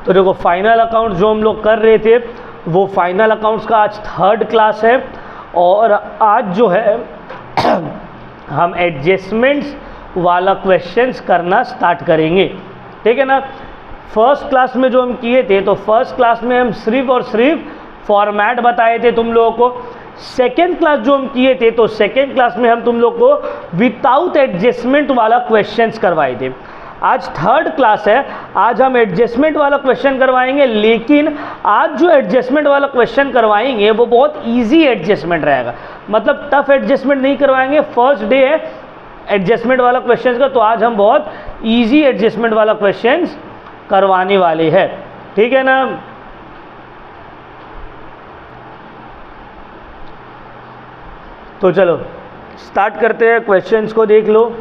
तो देखो final account जो हम लोग कर रहे थे वो फाइनल अकाउंट्स का आज 3rd क्लास है, और आज जो है हम एडजस्टमेंट्स वाला क्वेश्चंस करना स्टार्ट करेंगे, ठीक है ना। फर्स्ट क्लास में जो हम किए थे, तो फर्स्ट क्लास में हम सिर्फ और सिर्फ फॉर्मेट बताए थे तुम लोगों को। सेकेंड क्लास जो हम किए थे, तो सेकेंड क्लास में हम तुम लोग को विदाउट एडजस्टमेंट वाला क्वेश्चंस करवाए थे। आज 3rd क्लास है, आज हम एडजस्टमेंट वाला क्वेश्चन करवाएंगे, लेकिन आज जो एडजस्टमेंट वाला क्वेश्चन करवाएंगे वो बहुत इजी एडजस्टमेंट रहेगा, मतलब टफ एडजस्टमेंट नहीं करवाएंगे। फर्स्ट डे है एडजस्टमेंट वाला क्वेश्चन का, तो आज हम बहुत इजी एडजस्टमेंट वाला क्वेश्चन करवाने वाले हैं, ठीक है ना। तो चलो स्टार्ट करते हैं, क्वेश्चंस को देख लो।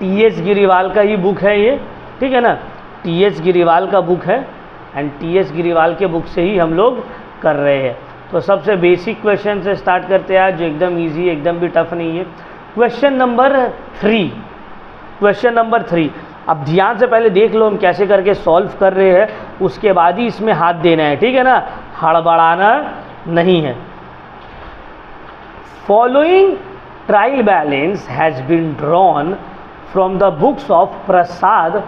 टीएस गिरीवाल का ही बुक है ये, ठीक है ना। टीएस गिरीवाल का बुक है, एंड टीएस गिरीवाल के बुक से ही हम लोग कर रहे हैं। तो सबसे बेसिक क्वेश्चन से स्टार्ट करते हैं, जो एकदम इजी, एकदम भी टफ नहीं है। Question number 3, question number 3। अब ध्यान से पहले देख लो हम कैसे करके सॉल्व कर रहे हैं, उसके बाद ही इसमें हाथ देना है, ठीक है ना, हड़बड़ाना नहीं है। Following trial balance has been drawn from the books of Prasad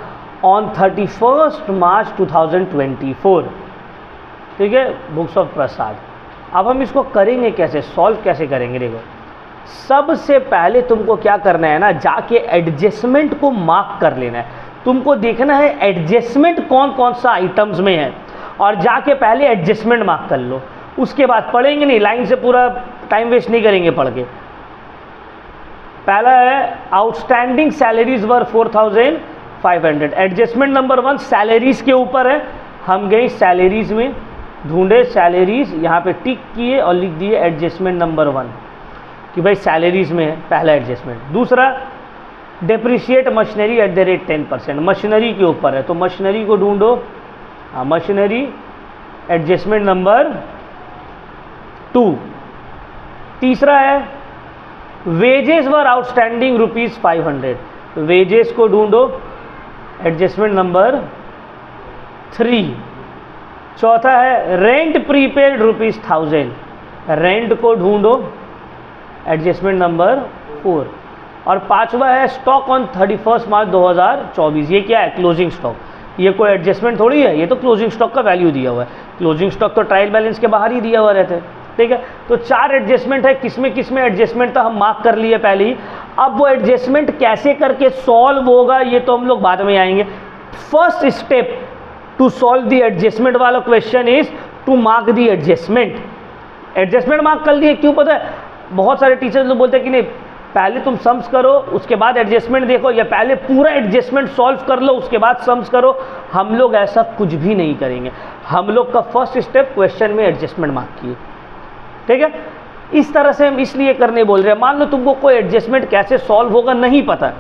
on 31 March 2024, ठीक है, बुक्स ऑफ प्रसाद। अब हम इसको करेंगे कैसे, सॉल्व कैसे करेंगे, देखो सबसे पहले तुमको क्या करना है ना, जाके एडजस्टमेंट को मार्क कर लेना है। तुमको देखना है एडजस्टमेंट कौन कौन सा आइटम्स में है, और जाके पहले एडजस्टमेंट मार्क कर लो। उसके बाद पढ़ेंगे नहीं, लाइन से पूरा टाइम वेस्ट नहीं करेंगे पढ़ के। पहला है आउटस्टैंडिंग सैलरीज वर 4500, एडजस्टमेंट नंबर 1 सैलरीज के ऊपर है। हम गए सैलरीज में, ढूंढे सैलरीज, यहाँ पे टिक किए और लिख दिए एडजस्टमेंट नंबर 1 कि भाई सैलरीज में है पहला एडजस्टमेंट। दूसरा depreciate machinery at the rate 10%, machinery के ऊपर है, तो मशीनरी को ढूंढो। हाँ, मशीनरी एडजस्टमेंट नंबर 2। तीसरा है वेजेस वर आउटस्टैंडिंग ₹500, वेजेस को ढूंढो, एडजस्टमेंट नंबर 3। चौथा है रेंट प्रीपेड ₹1000, रेंट को ढूंढो, एडजस्टमेंट नंबर 4। और पांचवा है स्टॉक ऑन 31 मार्च 2024, ये क्या है, क्लोजिंग स्टॉक। ये कोई एडजस्टमेंट थोड़ी है, ये तो क्लोजिंग स्टॉक का वैल्यू दिया हुआ है। क्लोजिंग स्टॉक तो ट्रायल बैलेंस के बाहर ही दिया हुआ रहता है, ठीक है। तो 4 एडजस्टमेंट है, किसमें किसमें एडजस्टमेंट था हम मार्क कर लिए पहले ही। अब वो एडजस्टमेंट कैसे करके सॉल्व होगा ये तो हम लोग बाद में आएंगे। First step to solve the adjustment वाला question is to mark the adjustment. Adjustment mark कर लिए, क्यों पता है, बहुत सारे टीचर्स लोग बोलते हैं कि नहीं पहले तुम सम्स करो उसके बाद एडजस्टमेंट देखो, या पहले पूरा एडजस्टमेंट सॉल्व कर लो उसके बाद सम्स करो। हम लोग ऐसा कुछ भी नहीं करेंगे। हम लोग का फर्स्ट स्टेप क्वेश्चन में एडजस्टमेंट मार्क किए, ठीक है। इस तरह से हम इसलिए करने बोल रहे हैं। मान लो तुमको कोई एडजस्टमेंट कैसे सॉल्व होगा नहीं पता,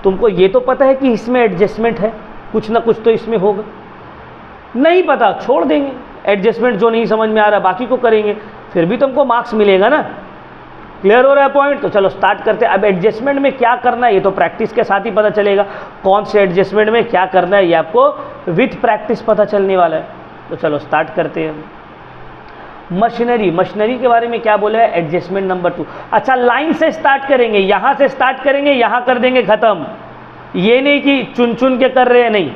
तुमको ये तो पता है कि इसमें एडजस्टमेंट है, कुछ ना कुछ तो इसमें होगा, नहीं पता छोड़ देंगे, एडजस्टमेंट जो नहीं समझ में आ रहा बाकी को करेंगे, फिर भी तुमको मार्क्स मिलेगा ना। क्लियर हो रहा है पॉइंट। तो चलो स्टार्ट करते हैं। अब एडजस्टमेंट में क्या करना है ये तो प्रैक्टिस के साथ ही पता चलेगा, कौन से एडजस्टमेंट में क्या करना है ये आपको विथ प्रैक्टिस पता चलने वाला है। तो चलो स्टार्ट करते हैं। मशीनरी, मशीनरी के बारे में क्या बोला है, एडजस्टमेंट नंबर 2। अच्छा लाइन से स्टार्ट करेंगे, यहाँ से स्टार्ट करेंगे, यहाँ कर देंगे खत्म, ये नहीं कि चुन चुन के कर रहे हैं, नहीं।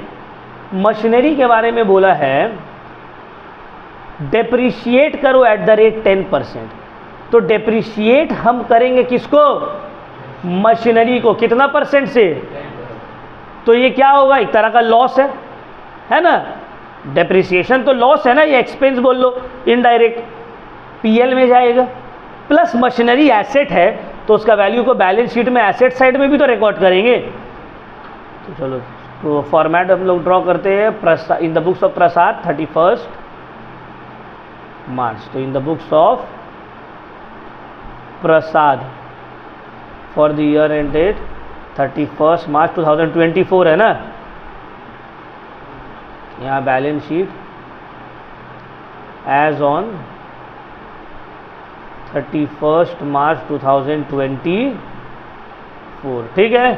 मशीनरी के बारे में बोला है डेप्रिशिएट करो एट द रेट 10%। तो डेप्रिशिएट हम करेंगे किसको, मशीनरी को, कितना परसेंट से, तो ये क्या होगा, एक तरह का लॉस है ना। डेप्रिसिएशन तो लॉस है ना, ये एक्सपेंस बोल लो, इनडायरेक्ट पीएल में जाएगा। प्लस मशीनरी एसेट है तो उसका वैल्यू को बैलेंस शीट में एसेट साइड में भी तो रिकॉर्ड करेंगे। तो चलो तो फॉर्मेट हम लोग ड्रॉ करते हैं। In the books of Prasad 31 March, तो in the books of Prasad for the year end date 31 March 2024 है ना। यहाँ balance sheet as on 31 March 2024, ठीक है।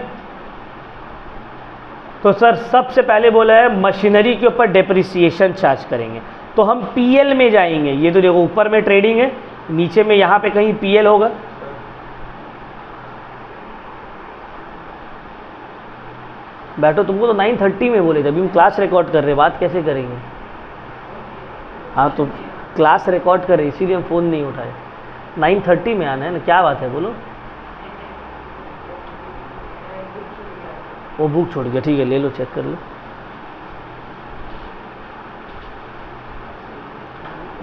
तो सर सबसे पहले बोला है मशीनरी के ऊपर डेप्रिसिएशन चार्ज करेंगे, तो हम पीएल में जाएंगे। ये तो देखो ऊपर में ट्रेडिंग है, नीचे में यहाँ पे कहीं पीएल होगा। बैठो, तुमको तो 9:30 में बोले थे, अभी हम क्लास रिकॉर्ड कर रहे हैं, बात कैसे करेंगे। हाँ तो क्लास रिकॉर्ड कर रहे इसीलिए हम फ़ोन नहीं उठाए। 9:30 में आना है ना, क्या बात है बोलो। वो बुक छोड़ गया, ठीक है ले लो, चेक कर लो।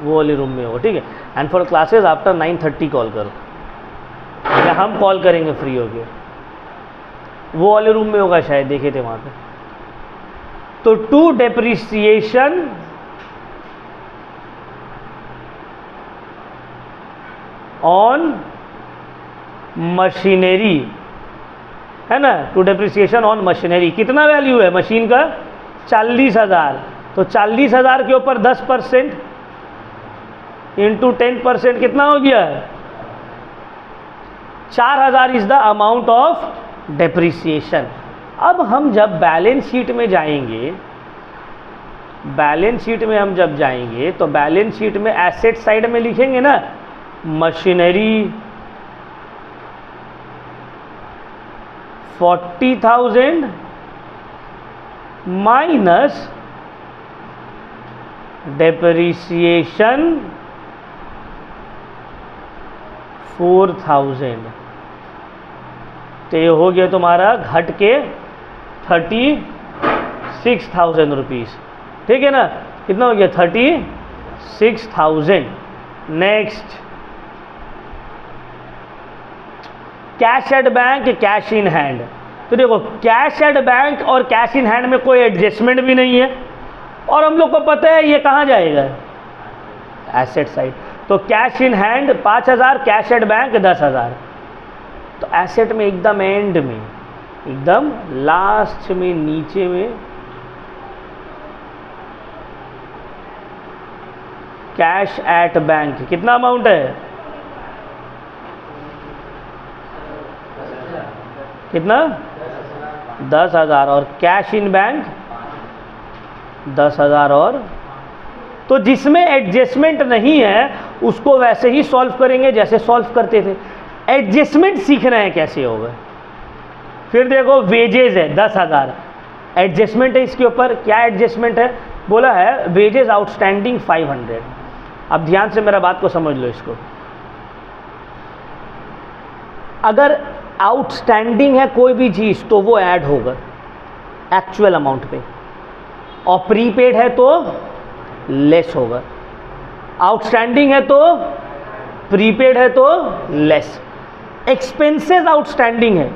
वो वाले रूम में होगा, ठीक है। And for classes after 9:30 call करो, या हम कॉल करेंगे फ्री हो गए। वो वाले रूम में होगा शायद, देखे थे वहाँ पे। तो टू डेप्रिसिएशन ऑन मशीनरी है ना, टू डेप्रिसिएशन ऑन मशीनरी। कितना वैल्यू है मशीन का? 40,000। तो 40,000 के ऊपर 10% इंटू 10% कितना हो गया? 4,000 is the amount of depreciation. अब हम जब बैलेंस शीट में जाएंगे, बैलेंस शीट में हम जब जाएंगे तो बैलेंस शीट में एसेट साइड में लिखेंगे ना मशीनरी 40,000 माइनस डेप्रिसिएशन 4,000। तो ये हो गया तुम्हारा घट के 36,000 रुपीज़, ठीक है ना। कितना हो गया? 36,000। Next cash at bank, cash in hand. तो देखो कैश एट बैंक और कैश इन हैंड में कोई एडजस्टमेंट भी नहीं है, और हम लोग को पता है ये कहाँ जाएगा? Asset side. तो cash in hand 5,000, cash at bank 10,000। तो एसेट में एकदम एंड में, एकदम लास्ट में, नीचे में कैश एट बैंक कितना अमाउंट है? कितना? 10,000। और कैश इन बैंक 10,000। और तो जिसमें एडजस्टमेंट नहीं है उसको वैसे ही सॉल्व करेंगे जैसे सॉल्व करते थे। एडजस्टमेंट सीखना है कैसे होगा। फिर देखो वेजेस है 10,000, एडजस्टमेंट है इसके ऊपर। क्या एडजस्टमेंट है? बोला है वेजेस आउटस्टैंडिंग 500। अब ध्यान से मेरा बात को समझ लो इसको। अगर आउटस्टैंडिंग है कोई भी चीज़ तो वो ऐड होगा एक्चुअल अमाउंट पे, और प्रीपेड है तो लेस होगा। आउटस्टैंडिंग है तो प्रीपेड है तो लेस। एक्सपेंसेस आउटस्टैंडिंग है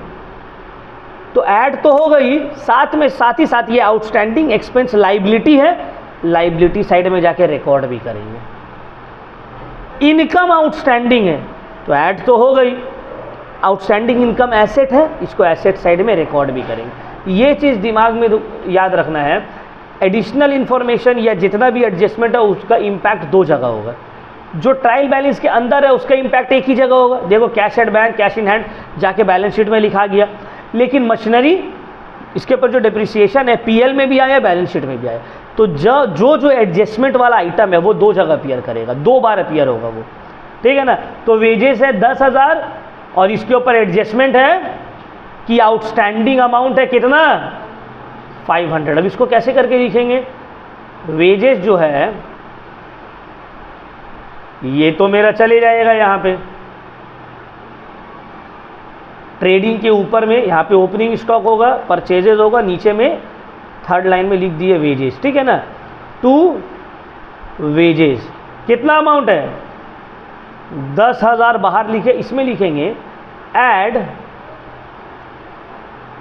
तो ऐड तो हो गई, साथ में साथ ही साथ ये आउटस्टैंडिंग एक्सपेंस लाइबिलिटी है, लाइबिलिटी साइड में जाके रिकॉर्ड भी करेंगे। इनकम आउटस्टैंडिंग है तो ऐड तो हो गई, आउटस्टैंडिंग इनकम एसेट है, इसको एसेट साइड में रिकॉर्ड भी करेंगे। ये चीज़ दिमाग में याद रखना है। एडिशनल इन्फॉर्मेशन या जितना भी एडजस्टमेंट है उसका इम्पैक्ट दो जगह होगा। जो ट्रायल बैलेंस के अंदर है उसका इम्पैक्ट एक ही जगह होगा। देखो cash at bank, cash in hand जाके बैलेंस शीट में लिखा गया, लेकिन मशीनरी इसके ऊपर जो डिप्रिसिएशन है पीएल में भी आया, बैलेंस शीट में भी आया। तो जो एडजस्टमेंट वाला आइटम है वो दो जगह अपीयर करेगा, दो बार अपीयर होगा वो, ठीक है ना। तो वेजेस है 10,000 और इसके ऊपर एडजस्टमेंट है कि आउटस्टैंडिंग अमाउंट है कितना? 500। अब इसको कैसे करके लिखेंगे? वेजेस जो है ये तो मेरा चले जाएगा यहाँ पे ट्रेडिंग के ऊपर में, यहाँ पे ओपनिंग स्टॉक होगा, परचेजेज होगा, नीचे में थर्ड लाइन में लिख दिए वेजेस, ठीक है ना। टू वेजेस कितना अमाउंट है? 10,000 बाहर लिखे, इसमें लिखेंगे ऐड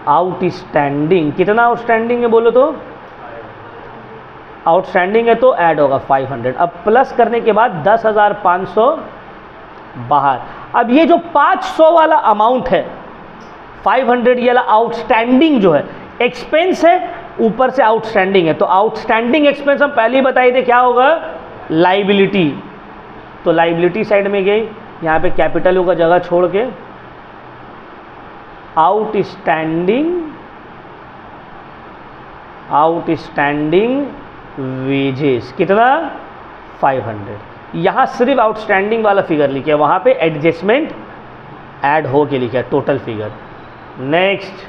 आउटस्टैंडिंग। कितना आउटस्टैंडिंग है बोलो तो? आउटस्टैंडिंग है तो ऐड होगा 500। अब प्लस करने के बाद 10,500 बाहर। अब ये जो 500 वाला अमाउंट है 500 ये वाला आउटस्टैंडिंग जो है एक्सपेंस है, ऊपर से आउटस्टैंडिंग है, तो आउटस्टैंडिंग एक्सपेंस हम पहले ही बताए थे क्या होगा? लाइबिलिटी। तो लाइबिलिटी साइड में गई, यहाँ पे कैपिटल होगा जगह छोड़ के, आउटस्टैंडिंग वेजेस कितना 500। यहाँ सिर्फ आउटस्टैंडिंग वाला फिगर लिखे, वहाँ पे एडजस्टमेंट ऐड हो के लिखा है टोटल फिगर। नेक्स्ट,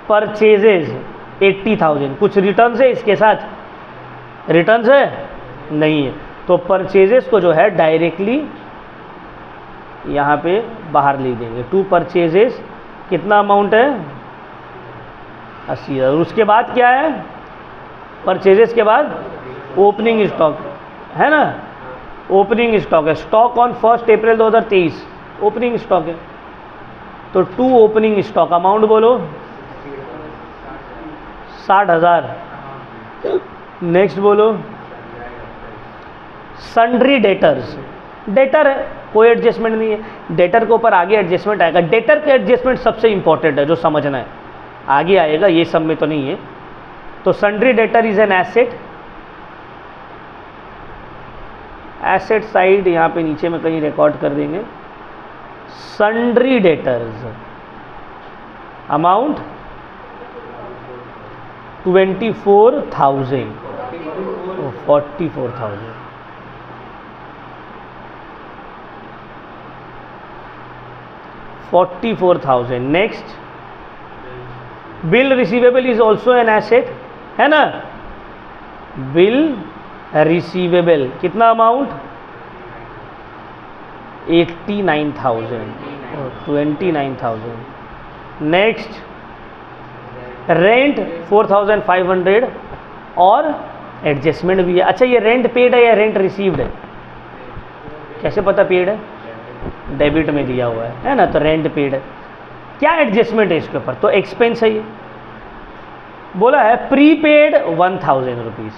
परचेजेज 80,000, कुछ रिटर्न्स है इसके साथ, रिटर्न्स है नहीं है, तो परचेजेस को जो है डायरेक्टली यहाँ पे बाहर ले देंगे। 2 परचेजेस कितना अमाउंट है 80,000। उसके बाद क्या है, परचेजेस के बाद ओपनिंग स्टॉक है ना, ओपनिंग स्टॉक है, stock on 1 April 2023 opening stock है, तो 2 ओपनिंग स्टॉक अमाउंट बोलो 60,000। नेक्स्ट बोलो सन्ड्री डेटर्स, डेटर है कोई एडजस्टमेंट नहीं है, डेटर के ऊपर आगे एडजस्टमेंट आएगा, डेटर के एडजस्टमेंट सबसे इंपॉर्टेंट है जो समझना है, आगे आएगा, ये सब में तो नहीं है। तो sundry debtor is an asset, asset side यहाँ पे नीचे में कहीं रिकॉर्ड कर देंगे, sundry debtors amount 24,000 44,000। Next, bill receivable is also an asset है ना, बिल रिसीवेबल कितना अमाउंट 89,000 29,000। नेक्स्ट, रेंट 4,500 और एडजस्टमेंट भी है। अच्छा, ये रेंट पेड है या रेंट रिसीव्ड है, कैसे पता पेड है, डेबिट में दिया हुआ है ना, तो रेंट पेड है। क्या एडजस्टमेंट है इसके ऊपर, तो एक्सपेंस है, ये बोला है प्रीपेड 1,000 रुपीज़,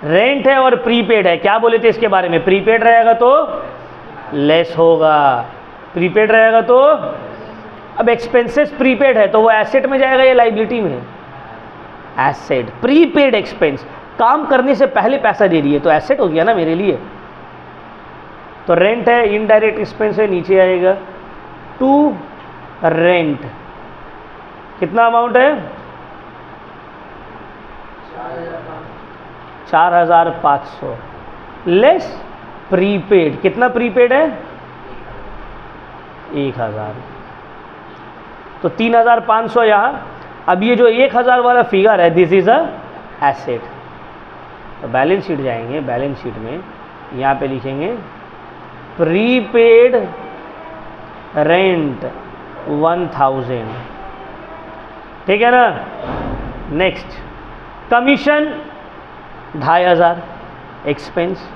रेंट है और प्रीपेड है, क्या बोले थे इसके बारे में, प्रीपेड रहेगा तो लेस होगा, प्रीपेड रहेगा तो, अब एक्सपेंसेस प्रीपेड है तो वो एसेट में जाएगा या लाइबिलिटी में, एसेट, प्रीपेड एक्सपेंस, काम करने से पहले पैसा दे दिए तो एसेट हो गया ना मेरे लिए। तो रेंट है, इनडायरेक्ट एक्सपेंस है, नीचे आएगा। 2 रेंट कितना अमाउंट है 4,500 लेस प्रीपेड, कितना प्रीपेड है 1,000, तो 3,500 यहाँ। अब ये जो 1,000 वाला फिगर है दिस इज अ एसेट, तो बैलेंस शीट जाएंगे, बैलेंस शीट में यहाँ पे लिखेंगे प्रीपेड रेंट 1,000, ठीक है ना। Next, commission 2,500 expense,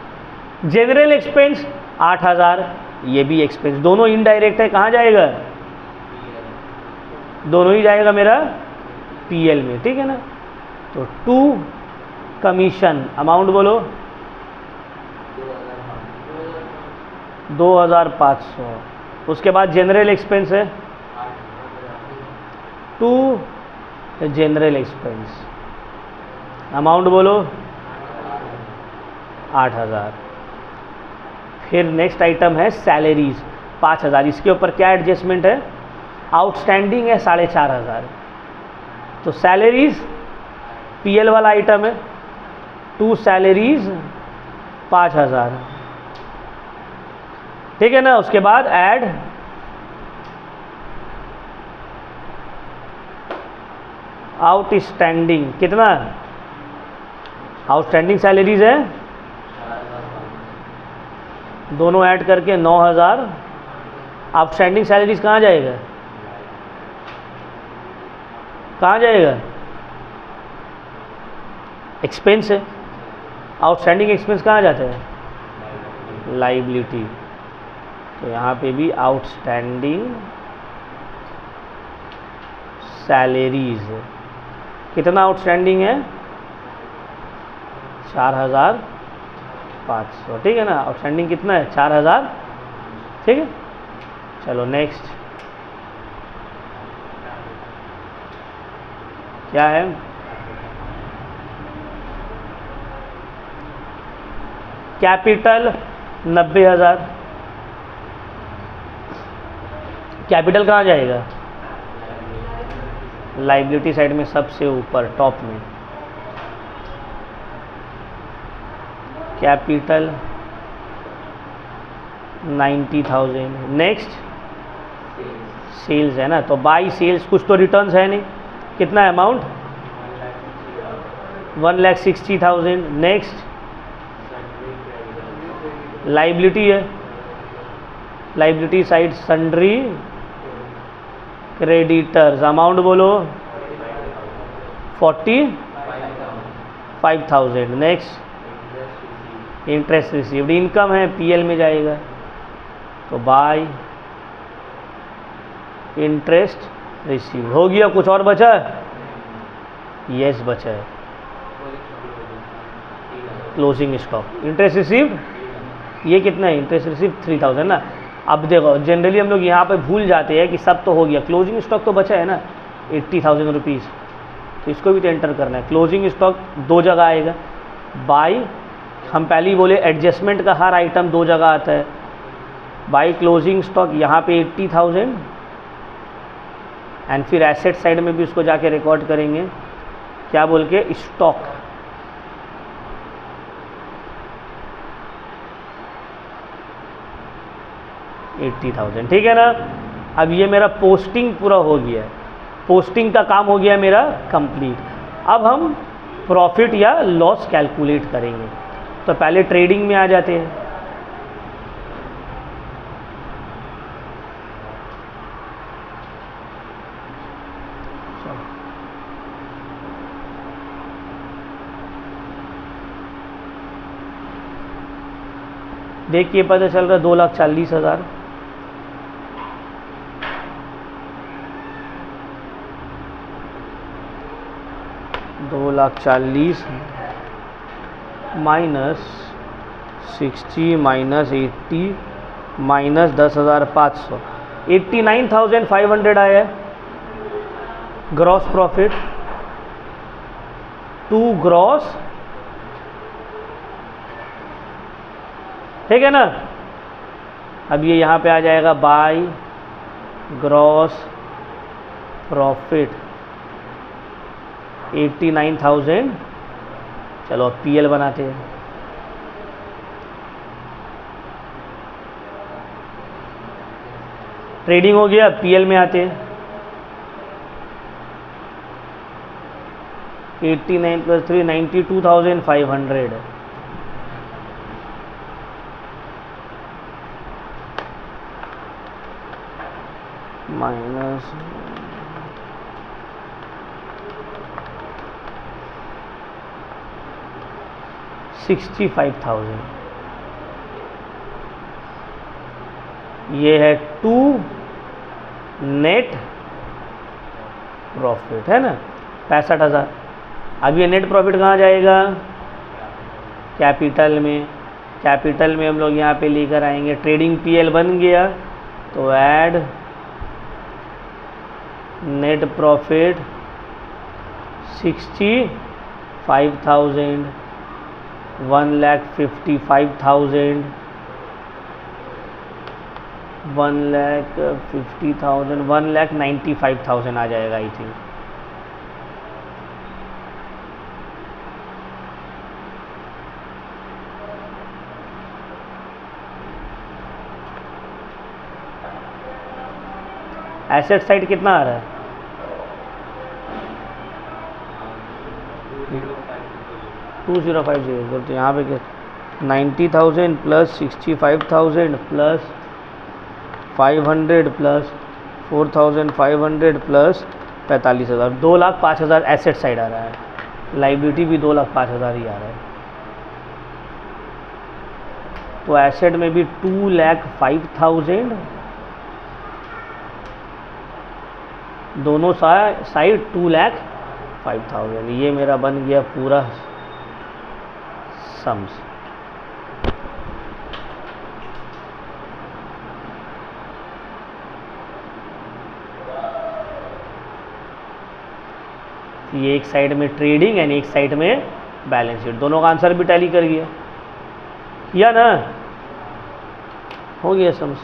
general expense 8,000, ये भी एक्सपेंस, दोनों इनडायरेक्ट है, कहाँ जाएगा, दोनों ही जाएगा मेरा पीएल में, ठीक है ना। तो 2 कमीशन अमाउंट बोलो 2,500, उसके बाद जनरल एक्सपेंस है 2 जनरल एक्सपेंस अमाउंट बोलो 8,000। फिर नेक्स्ट आइटम है सैलरीज 5,000, इसके ऊपर क्या एडजस्टमेंट है, आउटस्टैंडिंग है 4,500, तो सैलरीज पीएल वाला आइटम है, 2 सैलरीज 5,000, ठीक है ना। उसके बाद ऐड आउटस्टैंडिंग, कितना आउटस्टैंडिंग सैलरीज है, दोनों ऐड करके 9,000। आउटस्टैंडिंग सैलरीज कहाँ जाएगा, कहाँ जाएगा, एक्सपेंस है, आउटस्टैंडिंग एक्सपेंस कहाँ जाता है, लाइबिलिटी, तो यहाँ पे भी आउटस्टैंडिंग सैलरीज, कितना आउटस्टैंडिंग है 4,500, ठीक है ना, आउटस्टैंडिंग कितना है 4,000, ठीक है। चलो नेक्स्ट, क्या है? कैपिटल 90,000। कैपिटल कहाँ जाएगा? लाइबिलिटी साइड में सबसे ऊपर टॉप में। कैपिटल 90,000। नेक्स्ट सेल्स है ना, तो बाई सेल्स कुछ तो रिटर्न्स है नहीं, कितना अमाउंट? 1,60,000। नेक्स्ट लाइबिलिटी है, liability side sundry creditors, amount बोलो 45,000। नेक्स्ट इंटरेस्ट रिसीव्ड, इनकम है पीएल में जाएगा, तो बाय इंटरेस्ट रिसीव्ड हो गया। कुछ और बचा है? यस बचा है, क्लोजिंग स्टॉक। इंटरेस्ट रिसीव्ड ये कितना है? इंटरेस्ट रिसीव्ड 3,000 ना। अब देखो जनरली हम लोग यहाँ पे भूल जाते हैं कि सब तो हो गया, क्लोजिंग स्टॉक तो बचा है ना 80,000 रुपीज़, तो इसको भी तो एंटर करना है। क्लोजिंग स्टॉक दो जगह आएगा, बाई, हम पहले ही बोले एडजस्टमेंट का हर आइटम दो जगह आता है, बाई क्लोजिंग स्टॉक यहाँ पे 80,000 एंड फिर एसेट साइड में भी उसको जाके रिकॉर्ड करेंगे, क्या बोल के? स्टॉक। $80,000, ठीक है ना। अब ये मेरा पोस्टिंग पूरा हो गया है, पोस्टिंग का काम हो गया मेरा कंप्लीट। अब हम प्रॉफिट या लॉस कैलकुलेट करेंगे, तो पहले ट्रेडिंग में आ जाते हैं। देखिए पता चल रहा है 2,40,000। $2,40,000 -60 -80 -10,500, 89,500 आया है ग्रॉस प्रॉफिट टू ग्रॉस, ठीक है ना। अब ये यहाँ पे आ जाएगा बाय ग्रॉस प्रॉफिट 89,000। चलो अब पीएल बनाते हैं। ट्रेडिंग हो गया, पीएल में आते हैं। 89 + 3 92,500 माइनस $65,000, ये है टू नेट प्रॉफिट, है ना 65,000। अब ये नेट प्रॉफिट कहाँ जाएगा? कैपिटल में। कैपिटल में हम लोग यहाँ पे लेकर आएंगे, ट्रेडिंग पीएल बन गया, तो ऐड नेट प्रॉफिट 65,000 1,55,000 1,50,000 1,95,000 आ जाएगा आई थिंक। एसेट साइड कितना आ रहा है? 2050, तो यहाँ पे क्या 90,000 + 65,000 + 500 + 4,500 + 45,000, 2,05,000 एसेट साइड आ रहा है। लाइबिलिटी भी 2,05,000 ही आ रहा है, तो एसेट में भी 2,05,000, दोनों साइड 2,05,000। ये मेरा बन गया पूरा सम्स। ये एक साइड में ट्रेडिंग एंड एक साइड में बैलेंस शीट, दोनों का आंसर भी टैली कर गया, किया ना, हो गया समझ।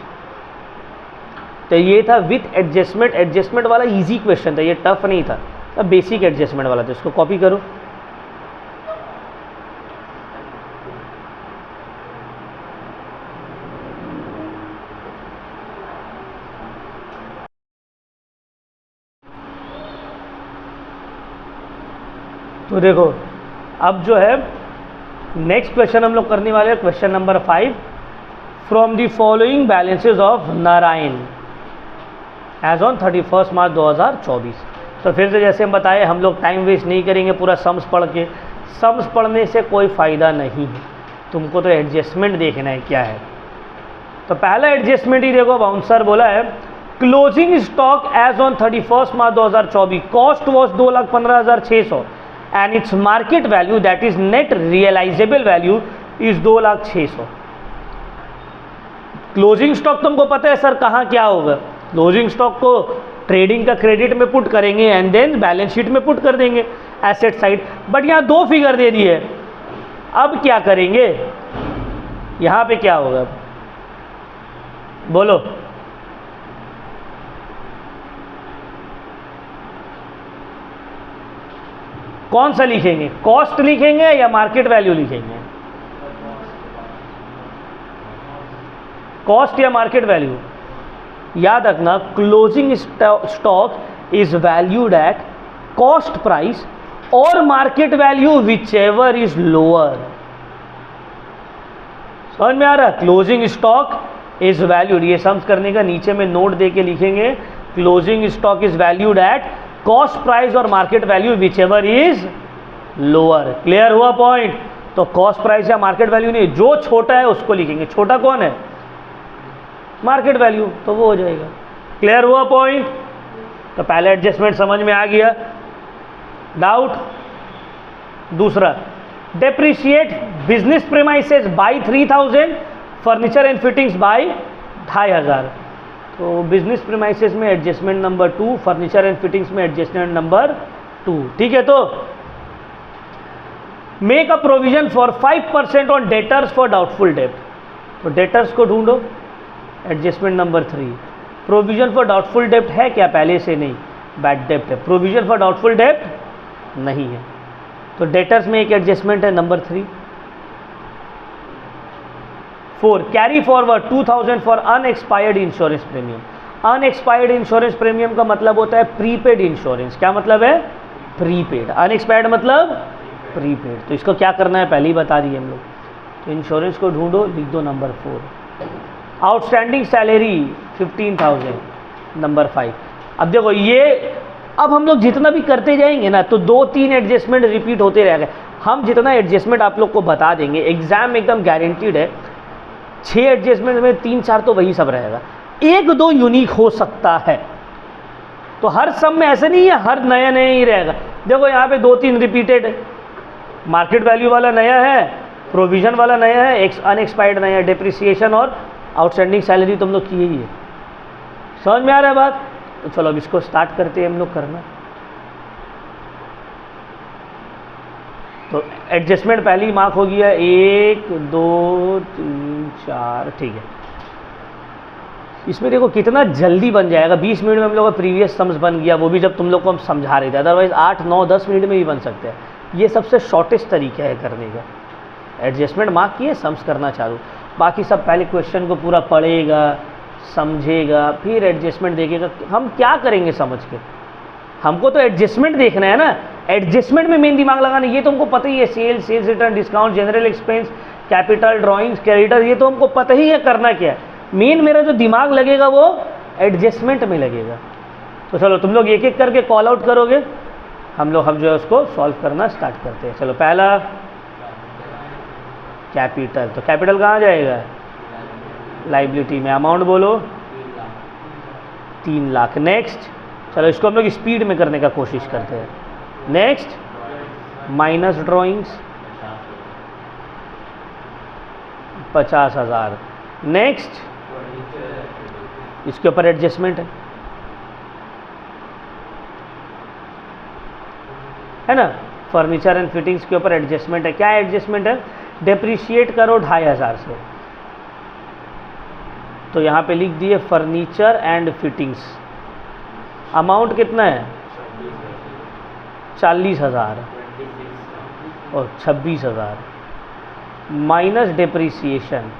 तो ये था विथ एडजस्टमेंट, एडजस्टमेंट वाला इजी क्वेश्चन था, ये टफ नहीं था, अब बेसिक एडजस्टमेंट वाला था, इसको कॉपी करो। तो देखो अब जो है नेक्स्ट क्वेश्चन हम लोग करने वाले हैं, question number 5, from the following balances of Narayan as on 31 March 2024। तो फिर से जैसे हम बताए, हम लोग टाइम वेस्ट नहीं करेंगे पूरा सम्स पढ़ के, सम्स पढ़ने से कोई फ़ायदा नहीं है, तुमको तो एडजस्टमेंट देखना है क्या है। तो पहला एडजस्टमेंट ही देखो, बाउंसर बोला है closing stock as on 31 March 2024, cost was 2,15,600 and its market value that is net realizable value is 2,06,000। Closing stock तुमको पता है सर कहाँ क्या होगा, क्लोजिंग स्टॉक को ट्रेडिंग का क्रेडिट में पुट करेंगे एंड देन बैलेंस शीट में पुट कर देंगे एसेट साइड, बट यहाँ दो फिगर दे दी है, अब क्या करेंगे, यहाँ पे क्या होगा बोलो, कौन सा लिखेंगे, कॉस्ट लिखेंगे या मार्केट वैल्यू लिखेंगे, कॉस्ट या मार्केट वैल्यू। याद रखना closing stock is valued at cost price और market value whichever is lower. समझ में आ रहा, क्लोजिंग स्टॉक इज वैल्यूड, ये सम्स करने का नीचे में नोट दे के लिखेंगे, closing stock is valued at cost price और market value whichever is lower. Clear हुआ पॉइंट। तो कॉस्ट प्राइस या मार्केट वैल्यू नहीं, जो छोटा है उसको लिखेंगे, छोटा कौन है, मार्केट वैल्यू, तो वो हो जाएगा। क्लियर हुआ पॉइंट। तो पहले एडजस्टमेंट समझ में आ गया, डाउट। दूसरा, depreciate business premises by 3,000, furniture and fittings by 2,500। तो बिजनेस प्रीमाइसेस में adjustment number 2, furniture and fittings में एडजस्टमेंट नंबर 2। ठीक है, तो make a provision for 5% on debtors for doubtful डेब्ट। तो डेटर्स को ढूंढो, adjustment number 3। Provision for doubtful डेब्ट है क्या, पहले से नहीं, बैड डेब्ट है, प्रोविजन फॉर डाउटफुल डेब्ट नहीं है, तो डेटर्स में एक एडजस्टमेंट है number 3। 4, carry forward 2,000 for unexpired insurance premium. Unexpired insurance premium का मतलब होता है प्रीपेड इंश्योरेंस। क्या मतलब है, प्रीपेड। अनएक्सपायर्ड मतलब प्रीपेड। तो इसको क्या करना है पहले ही बता दिए हम लोग। तो इंश्योरेंस को ढूंढो, लिख दो नंबर 4। Outstanding salary 15,000 number 5। अब देखो ये, अब हम लोग जितना भी करते जाएंगे ना तो 2-3 एडजस्टमेंट रिपीट होते रहेंगे। हम जितना एडजस्टमेंट आप लोग को बता देंगे, एग्जाम एकदम गारंटीड है, 6 एडजस्टमेंट में 3-4 तो वही सब रहेगा, 1-2 यूनिक हो सकता है। तो हर सब में ऐसे नहीं है हर नया नया ही रहेगा। देखो यहाँ पे 2-3 रिपीटेड है, मार्केट वैल्यू वाला नया है, प्रोविजन वाला नया है, अनएक्सपायर्ड नया है, डिप्रिसिएशन और आउटस्टैंडिंग सैलरी तुम लोग किए ही है। समझ में आ रहा है बात। तो चलो अब इसको स्टार्ट करते हैं हम लोग करना। तो एडजस्टमेंट पहली मार्क हो गया 1, 2, 3, 4। ठीक है, इसमें देखो कितना जल्दी बन जाएगा। 20 मिनट में हम लोग का प्रीवियस सम्स बन गया, वो भी जब तुम लोग को हम समझा रहे थे। अदरवाइज 8, 9, 10 मिनट में भी बन सकते हैं। ये सबसे शॉर्टेस्ट तरीका है करने का। एडजस्टमेंट मार्क किए, सम्स करना चालू। बाकी सब पहले क्वेश्चन को पूरा पढ़ेगा, समझेगा, फिर एडजस्टमेंट देखेगा। हम क्या करेंगे समझ के, हमको तो एडजस्टमेंट देखना है ना। एडजस्टमेंट में मेन दिमाग लगाना, ये तो हमको पता ही है। Sales return, discount, general expense, capital, drawings, creditor, ये तो हमको पता ही है करना क्या है। मेन मेरा जो दिमाग लगेगा वो एडजस्टमेंट में लगेगा। तो चलो तुम लोग एक एक करके कॉल आउट करोगे, हम जो है उसको सॉल्व करना स्टार्ट करते हैं। चलो पहला कैपिटल, तो कैपिटल कहाँ जाएगा, लाइबिलिटी में। अमाउंट बोलो 3 लाख। नेक्स्ट, चलो इसको हम लोग स्पीड में करने का कोशिश करते हैं। Next, minus drawings 50,000। नेक्स्ट, इसके ऊपर एडजस्टमेंट है। है ना। फर्नीचर एंड फिटिंग्स के ऊपर एडजस्टमेंट है। क्या एडजस्टमेंट है? डेप्रिशिएट करो 2500 से, तो यहाँ पे लिख दिए फर्नीचर एंड फिटिंग्स। अमाउंट कितना है? 40,000 और 26,000 माइनस डेप्रिसिएशन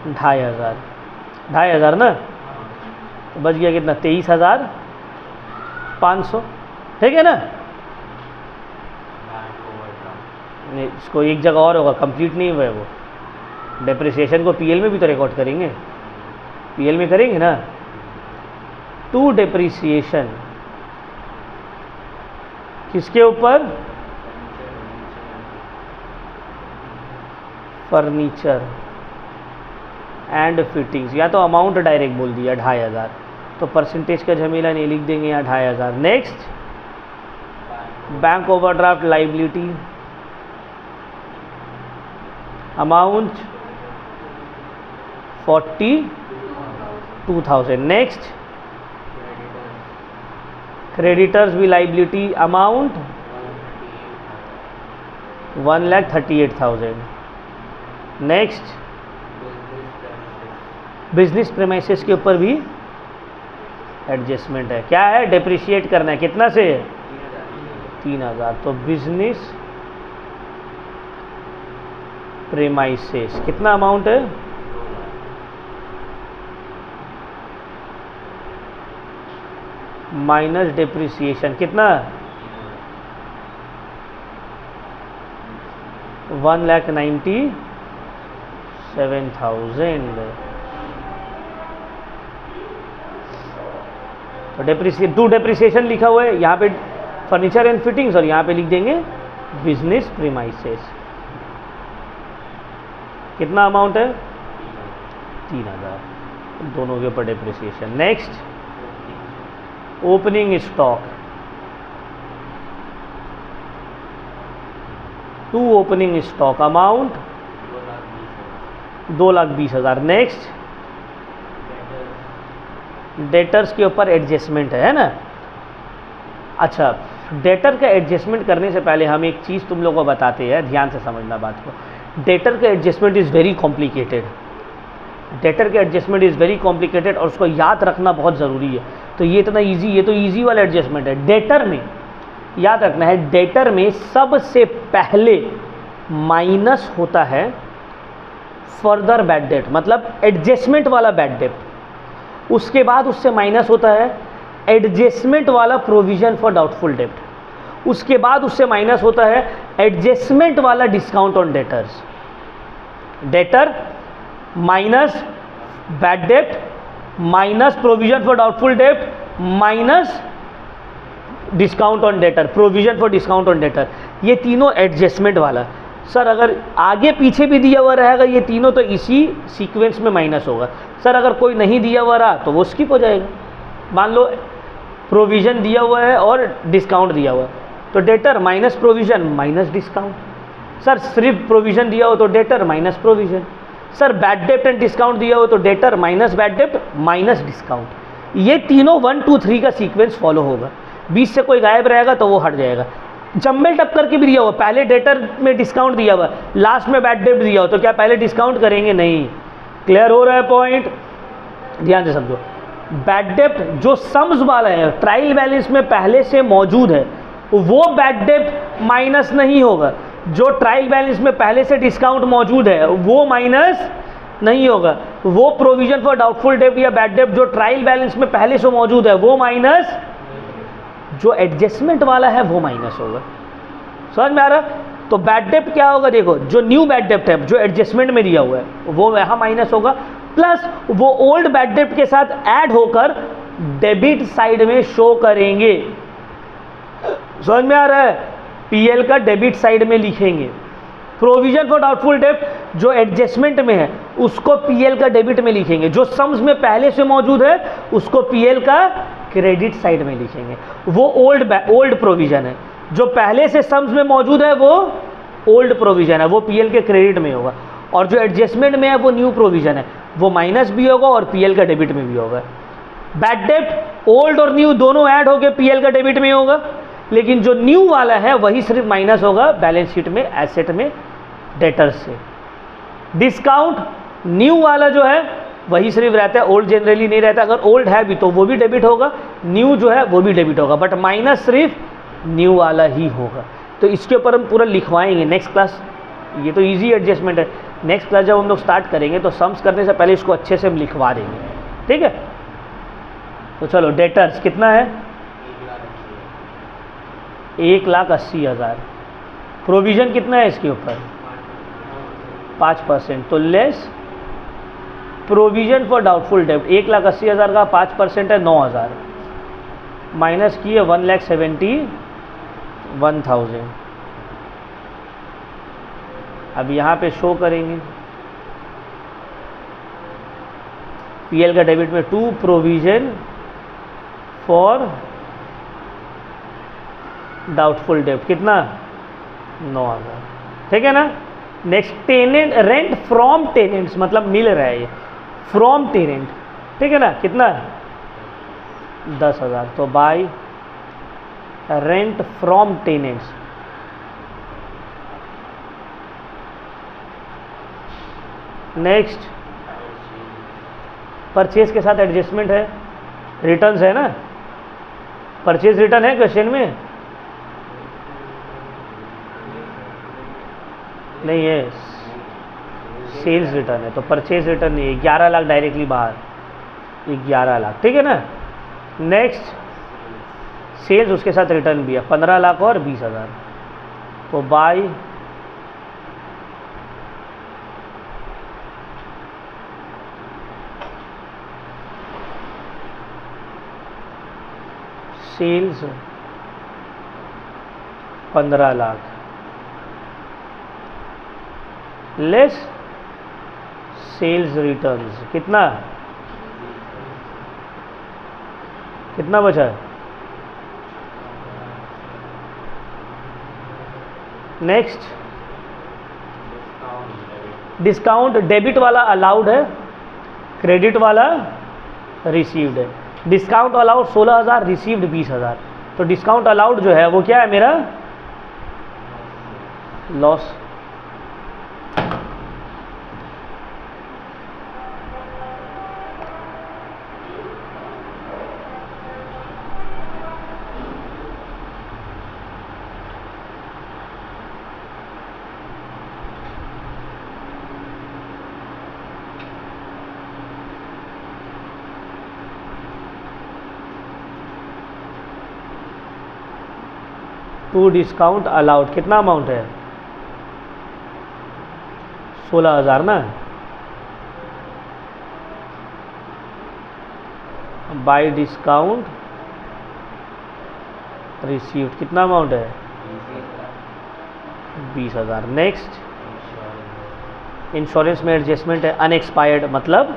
2,500, 2,500 ना, तो बच गया कितना? 23,500, ठीक है ना। नहीं, इसको एक जगह और होगा, कंप्लीट नहीं हुआ है वो। डेप्रिसिएशन को पीएल में भी तो रिकॉर्ड करेंगे, पीएल में करेंगे ना। टू डेप्रिसिएशन किसके ऊपर? Furniture and fittings. या तो अमाउंट डायरेक्ट बोल दिया 2,500, तो परसेंटेज का झमेला नहीं, लिख देंगे यहाँ 2,500। Next, bank overdraft liability, amount 42,000। Next, creditors भी liability, amount 1,38,000। Next, business premises के ऊपर भी एडजस्टमेंट है। क्या है? डेप्रिशिएट करना है, कितना से? 3,000। तो बिजनेस प्रीमाइसेस कितना अमाउंट है? माइनस डेप्रिसिएशन कितना? 1,97,000। तो टू डेप्रिसिएशन लिखा हुआ है यहाँ पे फर्नीचर एंड फिटिंग्स, और यहाँ पे लिख देंगे बिजनेस प्रीमाइसेस। कितना अमाउंट है? 3,000, दोनों के ऊपर depreciation. Next, opening stock, to opening stock, amount 2,20,000। Next, debtors के ऊपर एडजस्टमेंट है ना। अच्छा, डेटर का एडजस्टमेंट करने से पहले हम एक चीज़ तुम लोगों को बताते हैं, ध्यान से समझना बात को। डेटर का adjustment is very complicated, debtor का एडजस्टमेंट इज़ वेरी कॉम्प्लिकेटेड, और उसको याद रखना बहुत ज़रूरी है। तो ये इतना ईजी, ये तो ईजी वाला एडजस्टमेंट है। डेटर में याद रखना है, डेटर में सबसे पहले माइनस होता है फर्दर बैड डेट, मतलब एडजस्टमेंट वाला बैड डेट। उसके बाद उससे माइनस होता है एडजस्टमेंट वाला प्रोविजन फॉर डाउटफुल डेट। उसके बाद उससे माइनस होता है एडजस्टमेंट वाला discount on debtors. Debtor minus bad debt minus provision for doubtful debt minus discount on debtor, provision for discount on debtor, ये तीनों एडजस्टमेंट वाला। सर अगर आगे पीछे भी दिया हुआ रहेगा ये तीनों, तो इसी सीक्वेंस में माइनस होगा। सर अगर कोई नहीं दिया हुआ रहा तो वो स्किप हो जाएगा। मान लो प्रोविज़न दिया हुआ है और डिस्काउंट दिया हुआ है, तो debtor minus provision minus discount. Sir सिर्फ प्रोविज़न दिया हो तो debtor minus provision. Sir bad डेप्ट एंड डिस्काउंट दिया हो तो डेटर माइनस बैड डेप्ट माइनस डिस्काउंट। ये तीनों 1 2 3 का सीक्वेंस फॉलो होगा। बीच से कोई गायब रहेगा तो वो हट जाएगा। जम्बल टप करके भी दिया हुआ, पहले डेटर में डिस्काउंट दिया हुआ, लास्ट में बैड डेप्ट दिया हो, तो क्या पहले डिस्काउंट करेंगे? नहीं। क्लियर हो रहा है पॉइंट? ध्यान से समझो। बैड डेप्ट जो सम्स वाला है, ट्रायल बैलेंस में पहले से मौजूद है, वो बैड डेप्ट माइनस नहीं होगा। जो ट्रायल बैलेंस में पहले से डिस्काउंट मौजूद है वो माइनस नहीं होगा। वो प्रोविजन फॉर डाउटफुल डेप्ट या बैड डेप्ट जो ट्रायल बैलेंस में पहले से मौजूद है वो माइनस, जो एडजस्टमेंट वाला है वो माइनस होगा। समझ में आ रहा? तो बैड डेप्ट क्या होगा? देखो, जो न्यू बैड डेप्ट है जो एडजस्टमेंट में दिया हुआ है वो यहाँ माइनस होगा, प्लस वो ओल्ड बैड डेप्ट के साथ ऐड होकर डेबिट साइड में शो करेंगे। समझ में आ रहा है? पीएल का डेबिट साइड में लिखेंगे। प्रोविजन फॉर डाउटफुल डेप्ट जो एडजस्टमेंट में है उसको पीएल का डेबिट में लिखेंगे। जो सम्स में पहले से मौजूद है उसको पीएल का क्रेडिट साइड में लिखेंगे। वो ओल्ड प्रोविजन है। जो पहले से सम्स में मौजूद है वो ओल्ड प्रोविजन है, वो पीएल के क्रेडिट में होगा। और जो एडजस्टमेंट में है वो न्यू प्रोविजन है, वो माइनस भी होगा और पीएल का डेबिट में भी होगा। बैड डेप्ट ओल्ड और न्यू दोनों ऐड होकर पीएल का डेबिट में होगा। लेकिन जो न्यू वाला है वही सिर्फ माइनस होगा बैलेंस शीट में एसेट में डेटर्स से। डिस्काउंट न्यू वाला जो है वही सिर्फ रहता है, ओल्ड जनरली नहीं रहता। अगर ओल्ड है भी तो वो भी डेबिट होगा, न्यू जो है वो भी डेबिट होगा, बट माइनस सिर्फ न्यू वाला ही होगा। तो इसके ऊपर हम पूरा लिखवाएंगे नेक्स्ट क्लास। ये तो इजी एडजस्टमेंट है। नेक्स्ट क्लास जब हम लोग स्टार्ट करेंगे तो सम्स करने से पहले इसको अच्छे से हम लिखवा देंगे, ठीक है। तो चलो डेटर्स कितना है, 1,80,000। प्रोविज़न कितना है इसके ऊपर, 5%। तो लेस प्रोविज़न फॉर डाउटफुल डेब्ट, 1,80,000 का 5% है 9,000, माइनस की है 1,71,000। अब यहाँ पे शो करेंगे पीएल का डेबिट में 2 प्रोविज़न फॉर डाउटफुल डेब्ट कितना, 9,000, ठीक है ना। Next tenant, rent from tenants, मतलब मिल रहा है ये फ्रॉम टेनेंट, ठीक है ना, कितना 10,000। तो bye rent from tenants. Next purchase के साथ एडजस्टमेंट है, रिटर्न्स है ना, परचेज रिटर्न है क्वेश्चन में, नहीं है, सेल्स रिटर्न है। तो परचेज रिटर्न नहीं है, 11 लाख डायरेक्टली बाहर, 11 लाख, ठीक है ना। नेक्स्ट सेल्स, उसके साथ रिटर्न भी है 15 लाख और 20,000। तो by sales 15 lakh less sales returns कितना, कितना बचा है। नेक्स्ट डिस्काउंट, डेबिट वाला अलाउड है, क्रेडिट वाला रिसीव्ड है। Discount allowed 16,000, received 20,000। तो डिस्काउंट अलाउड जो है वो क्या है मेरा, लॉस। टू डिस्काउंट अलाउड कितना अमाउंट है, 16,000 ना। बाय डिस्काउंट रिसीव्ड कितना अमाउंट है, 20,000। नेक्स्ट इंश्योरेंस में एडजस्टमेंट है, अनएक्सपायर्ड मतलब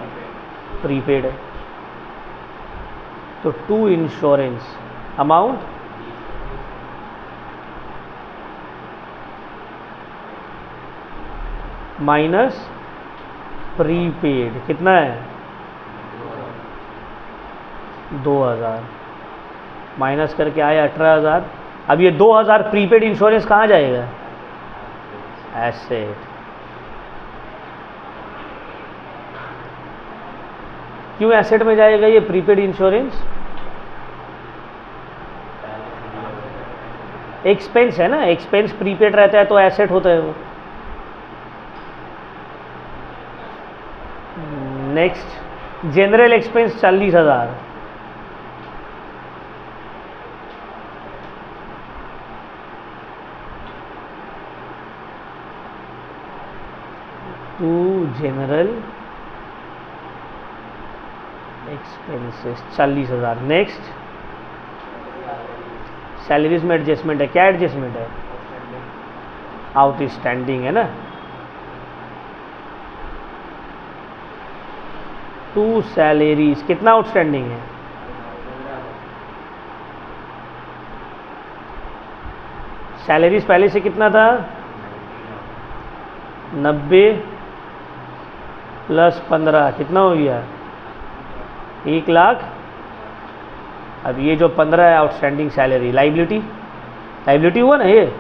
प्रीपेड है। तो to insurance amount minus prepaid कितना है, 2,000 माइनस करके आया 18,000। अब ये 2,000 प्रीपेड इंश्योरेंस कहाँ जाएगा, एसेट। क्यों एसेट में जाएगा ये प्रीपेड इंश्योरेंस, एक्सपेंस है ना, एक्सपेंस प्रीपेड रहता है तो एसेट होता है वो। Next general expense 40,000, to general expenses 40,000। Next salaries में एडजस्टमेंट है, क्या एडजस्टमेंट है, आउटस्टैंडिंग है ना। टू सैलरीज कितना आउटस्टैंडिंग है, सैलरीज पहले से कितना था, 90 प्लस 15 कितना हो गया, 1 लाख। अब ये जो 15 है आउटस्टैंडिंग सैलरी, लाइबिलिटी लाइबिलिटी हुआ ना ये,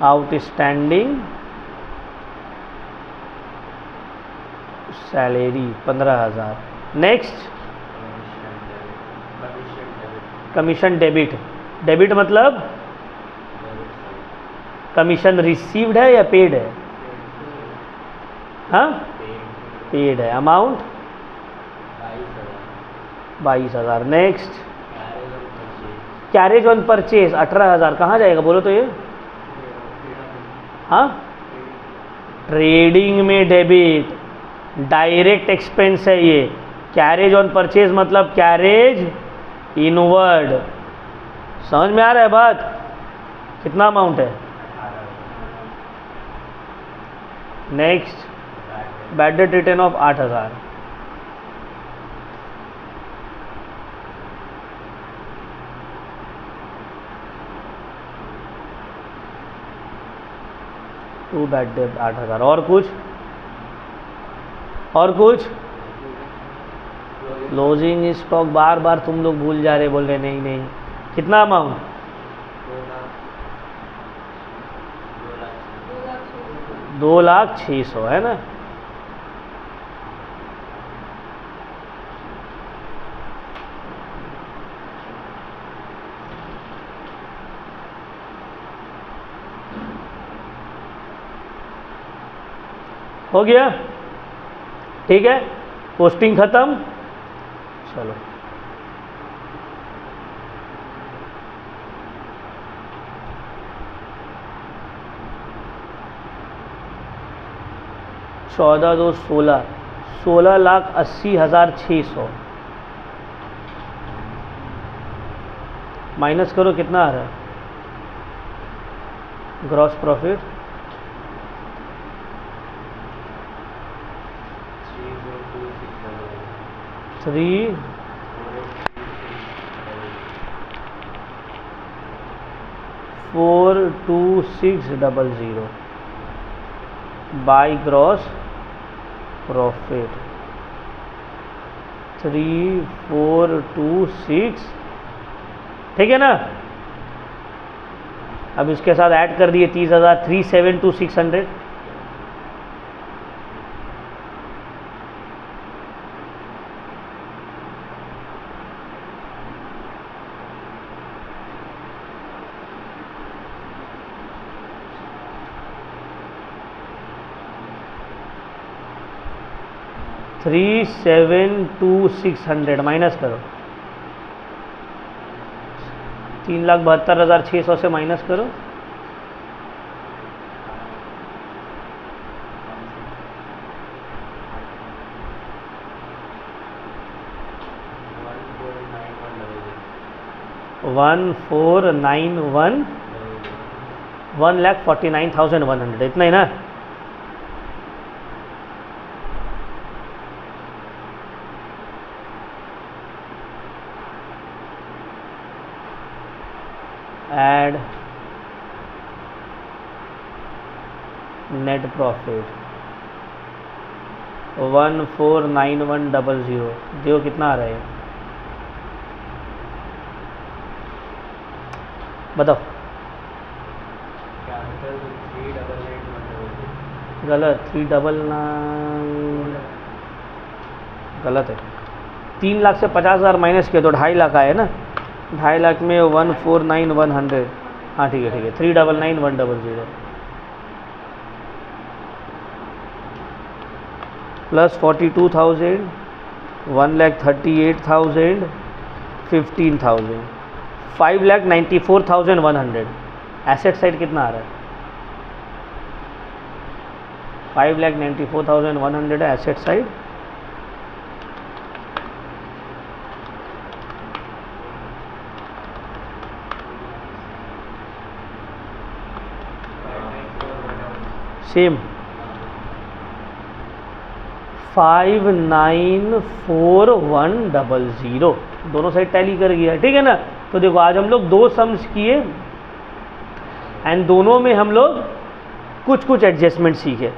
outstanding salary 15,000। Next commission debit. Debit मतलब कमीशन रिसीव्ड है या पेड है? हाँ पेड है। Amount 22,000। Next carriage on purchase 18,000। कहाँ जाएगा बोलो तो ये? हाँ ट्रेडिंग में डेबिट, डायरेक्ट एक्सपेंस है ये। कैरेज ऑन परचेज मतलब कैरेज इनवर्ड। समझ में आ रहा है बात? कितना अमाउंट है? Next bad debt return of 8,000। To bad debt 8,000। और कुछ? और कुछ? क्लोजिंग स्टॉक बार बार तुम लोग भूल जा रहे, बोल रहे नहीं नहीं। कितना अमाउंट? 2,06,000 है ना। हो गया? ठीक है, पोस्टिंग खत्म। चलो चौदह दो 16, 16,80,600 माइनस करो, कितना आ रहा है? Gross profit 3,42600 by gross profit 3,426। ठीक है ना। अब इसके साथ ऐड कर दिए 30,000, 3,72600। $3,72600 माइनस करो, 3,72,600 से माइनस करो। $1,49,100 इतना ही ना। एड नेट प्रॉफिट 1,491,000 देखो कितना आ रहा है, बताओ। गलत, 399 गलत है। 3 लाख से 50,000 माइनस किया तो 2.5 लाख आए ना। 2.5 लाख में 1,49,100। हाँ ठीक है ठीक है, 3,99,100 प्लस 42,000, 1,38,000, 15,000, 5,94,100। एसेट साइड कितना आ रहा है? 5,94,100 है एसेट साइड। सेम 5,94,100 दोनों साइड टैली कर गया। ठीक है ना। तो देखो आज हम लोग 2 सम्स किए एंड दोनों में हम लोग कुछ कुछ एडजस्टमेंट सीखे।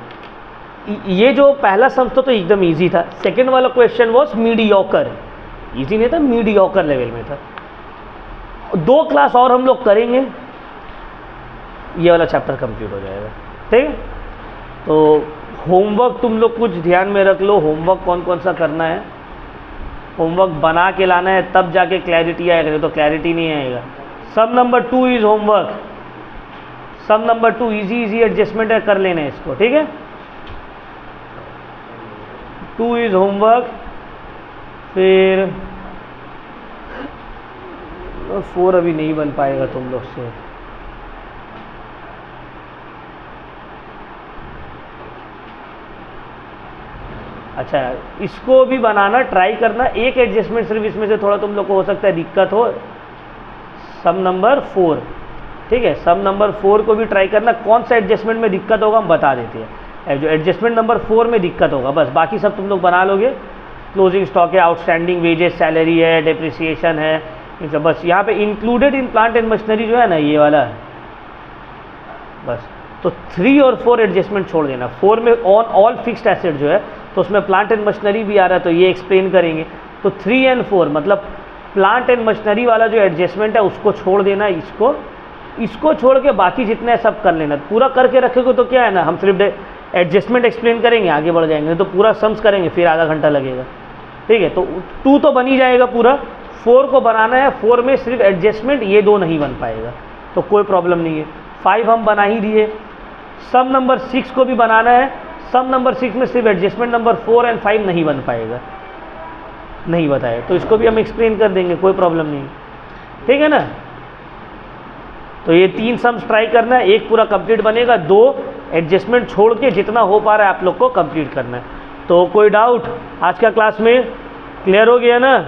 ये जो पहला सम था तो एकदम इजी था। सेकंड वाला क्वेश्चन वाज मीडियोकर, इजी नहीं था, मीडियोकर लेवल में था। 2 क्लास और हम लोग करेंगे, ये वाला चैप्टर कंप्लीट हो जाएगा। ठीक है, तो होमवर्क तुम लोग कुछ ध्यान में रख लो, होमवर्क कौन कौन सा करना है, होमवर्क बना के लाना है, तब जाके क्लैरिटी आएगा, नहीं तो क्लैरिटी नहीं आएगा। Sum number 2 is homework, sum number 2 easy adjustment है, कर लेना है इसको। ठीक है, 2 इज होमवर्क। फिर 4 अभी नहीं बन पाएगा तुम लोग से। अच्छा, इसको भी बनाना ट्राई करना, एक एडजस्टमेंट सिर्फ इसमें से थोड़ा तुम लोग को हो सकता है दिक्कत हो, सम नंबर 4। ठीक है, सम नंबर 4 को भी ट्राई करना, कौन सा एडजस्टमेंट में दिक्कत होगा हम बता देते हैं। जो एडजस्टमेंट नंबर 4 में दिक्कत होगा, बस बाकी सब तुम लोग बना लोगे। क्लोजिंग स्टॉक है, आउटस्टैंडिंग वेजेस, सैलरी है, डेप्रिसिएशन है, इन सब। बस यहाँ पे included in plant and machinery जो है ना, ये वाला बस। तो 3 और 4 एडजस्टमेंट छोड़ देना। 4 में ऑन ऑल फिक्स्ड एसेट जो है, तो उसमें प्लांट एंड मशीनरी भी आ रहा है, तो ये एक्सप्लेन करेंगे। तो 3 एंड 4 मतलब प्लांट एंड मशीनरी वाला जो एडजस्टमेंट है उसको छोड़ देना, इसको छोड़ के बाकी जितने है सब कर लेना। पूरा करके रखोगे तो क्या है ना, हम सिर्फ एडजस्टमेंट एक्सप्लेन करेंगे, आगे बढ़ जाएंगे, तो पूरा सम्स करेंगे फिर आधा घंटा लगेगा। ठीक है, तो 2 तो बन ही जाएगा पूरा, 4 को बनाना है, 4 में सिर्फ एडजस्टमेंट ये 2 नहीं बन पाएगा, तो कोई प्रॉब्लम नहीं है। 5 हम बना ही दिए। सम नंबर 6 को भी बनाना है, सम नंबर 6 में सिर्फ एडजस्टमेंट नंबर 4 एंड 5 नहीं बन पाएगा, नहीं बताया, तो इसको भी हम एक्सप्लेन कर देंगे, कोई प्रॉब्लम नहीं। ठीक है ना, तो ये 3 सम्स ट्राई करना है, एक पूरा कंप्लीट बनेगा, 2 एडजस्टमेंट छोड़ के जितना हो पा रहा है आप लोग को कंप्लीट करना है। तो कोई डाउट आज का क्लास में क्लियर हो गया ना?